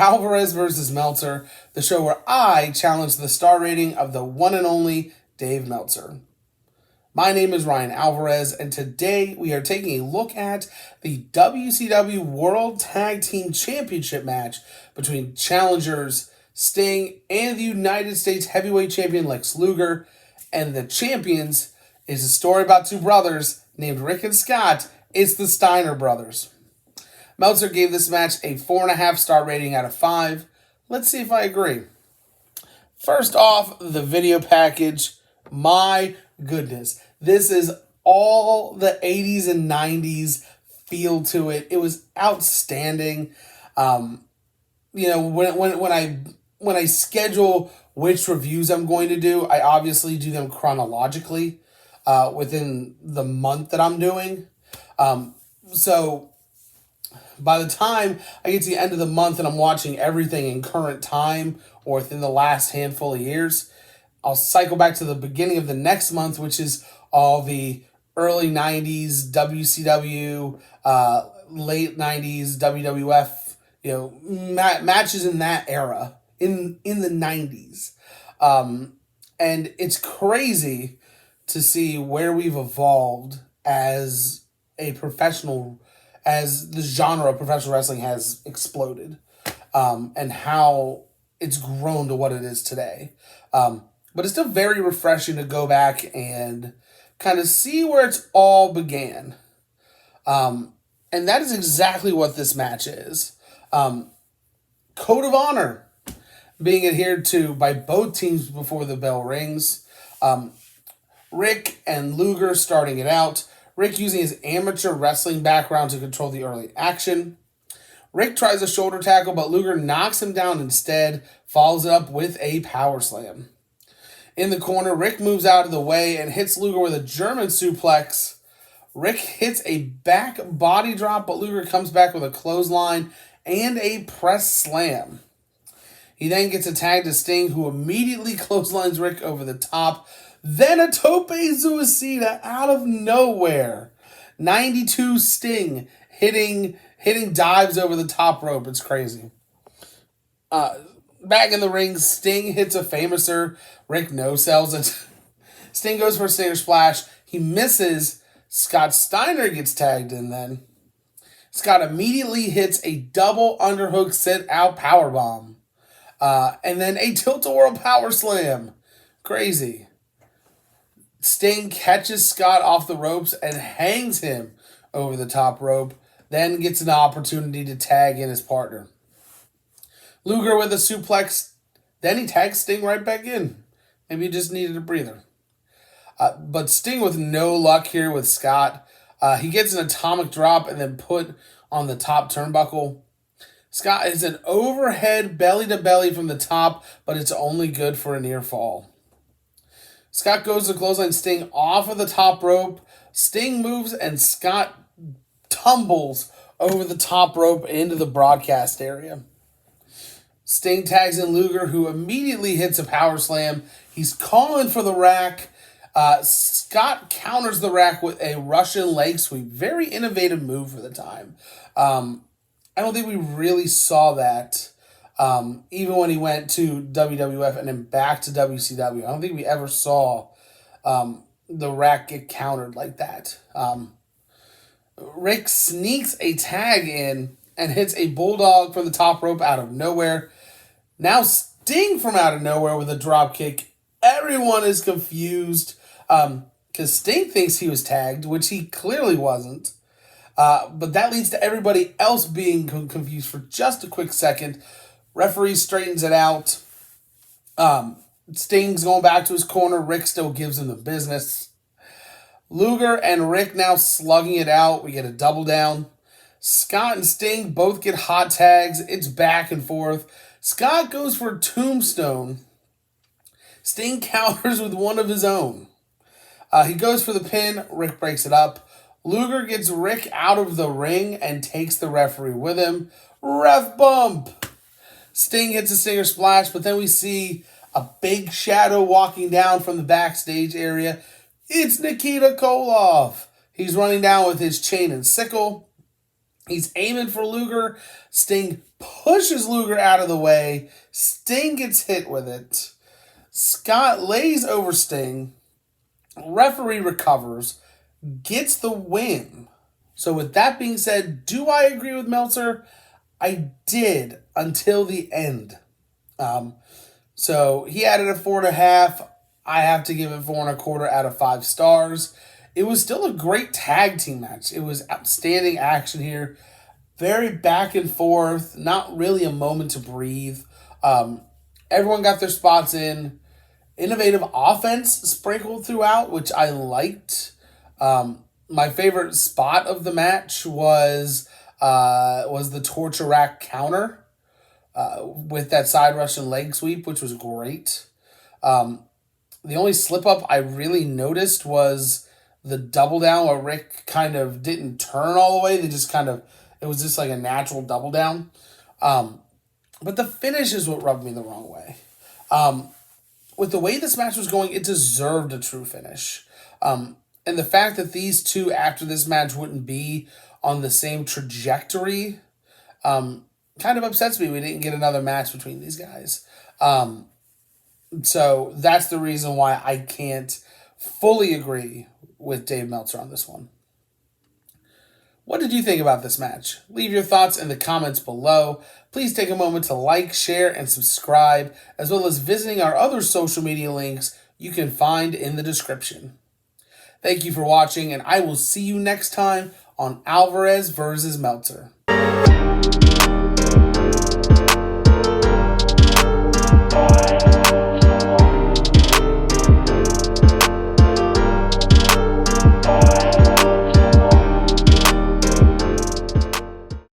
Alvarez versus Meltzer, the show where I challenge the star rating of the one and only Dave Meltzer. My name is Ryan Alvarez, and today we are taking a look at the WCW World Tag Team Championship match between challengers Sting and the United States Heavyweight Champion Lex Luger, and the champions is a story about two brothers named Rick and Scott. It's the Steiner brothers. Meltzer gave this match a 4.5 star rating out of 5. Let's see if I agree. First off, the video package. My goodness. This is all the 80s and 90s feel to it. It was outstanding. When I schedule which reviews I'm going to do, I obviously do them chronologically within the month that I'm doing. So by the time I get to the end of the month and I'm watching everything in current time or within the last handful of years, I'll cycle back to the beginning of the next month, which is all the early 90s WCW, late 90s WWF, matches in that era, in the 90s. And it's crazy to see where we've evolved as the genre of professional wrestling has exploded, and how it's grown to what it is today. But it's still very refreshing to go back and kind of see where it's all began. And that is exactly what this match is. Code of honor being adhered to by both teams before the bell rings. Rick and Luger starting it out. Rick using his amateur wrestling background to control the early action. Rick tries a shoulder tackle, but Luger knocks him down instead, follows it up with a power slam. In the corner, Rick moves out of the way and hits Luger with a German suplex. Rick hits a back body drop, but Luger comes back with a clothesline and a press slam. He then gets a tag to Sting, who immediately clotheslines Rick over the top. Then a tope suicida out of nowhere. 92 Sting hitting dives over the top rope. It's crazy. Back in the ring, Sting hits a famouser. Rick no-sells it. Sting goes for a Stinger Splash. He misses. Scott Steiner gets tagged in then. Scott immediately hits a double underhook sit-out powerbomb. And then a tilt-a-whirl power slam. Crazy. Sting catches Scott off the ropes and hangs him over the top rope, then gets an opportunity to tag in his partner. Luger with a suplex, then he tags Sting right back in. Maybe he just needed a breather. But Sting with no luck here with Scott. He gets an atomic drop and then put on the top turnbuckle. Scott is an overhead belly-to-belly from the top, but it's only good for a near fall. Scott goes to clothesline Sting off of the top rope. Sting moves and Scott tumbles over the top rope into the broadcast area. Sting tags in Luger, who immediately hits a power slam. He's calling for the rack. Scott counters the rack with a Russian leg sweep. Very innovative move for the time. I don't think we really saw that. Even when he went to WWF and then back to WCW. I don't think we ever saw the rack get countered like that. Rick sneaks a tag in and hits a bulldog from the top rope out of nowhere. Now Sting from out of nowhere with a drop kick. Everyone is confused because Sting thinks he was tagged, which he clearly wasn't. But that leads to everybody else being confused for just a quick second. Referee straightens it out. Sting's going back to his corner. Rick still gives him the business. Luger and Rick now slugging it out. We get a double down. Scott and Sting both get hot tags. It's back and forth. Scott goes for a tombstone. Sting counters with one of his own. He goes for the pin. Rick breaks it up. Luger gets Rick out of the ring and takes the referee with him. Ref bump. Sting hits a Stinger Splash, but then we see a big shadow walking down from the backstage area. It's Nikita Koloff. He's running down with his chain and sickle. He's aiming for Luger. Sting pushes Luger out of the way. Sting gets hit with it. Scott lays over Sting. Referee recovers. Gets the win. So with that being said, do I agree with Meltzer? I did until the end. So he added a 4.5. I have to give it 4.25 out of 5 stars. It was still a great tag team match. It was outstanding action here. Very back and forth. Not really a moment to breathe. Everyone got their spots in. Innovative offense sprinkled throughout, which I liked. My favorite spot of the match was the torture rack counter with that side Russian leg sweep, which was great. The only slip up I really noticed was the double down where Rick kind of didn't turn all the way. It was just like a natural double down. But the finish is what rubbed me the wrong way. With the way this match was going, it deserved a true finish. And the fact that these two after this match wouldn't be on the same trajectory kind of upsets me. We didn't get another match between these guys. So that's the reason why I can't fully agree with Dave Meltzer on this one. What did you think about this match? Leave your thoughts in the comments below. Please take a moment to like, share, and subscribe, as well as visiting our other social media links you can find in the description. Thank you for watching, and I will see you next time on Alvarez vs. Meltzer.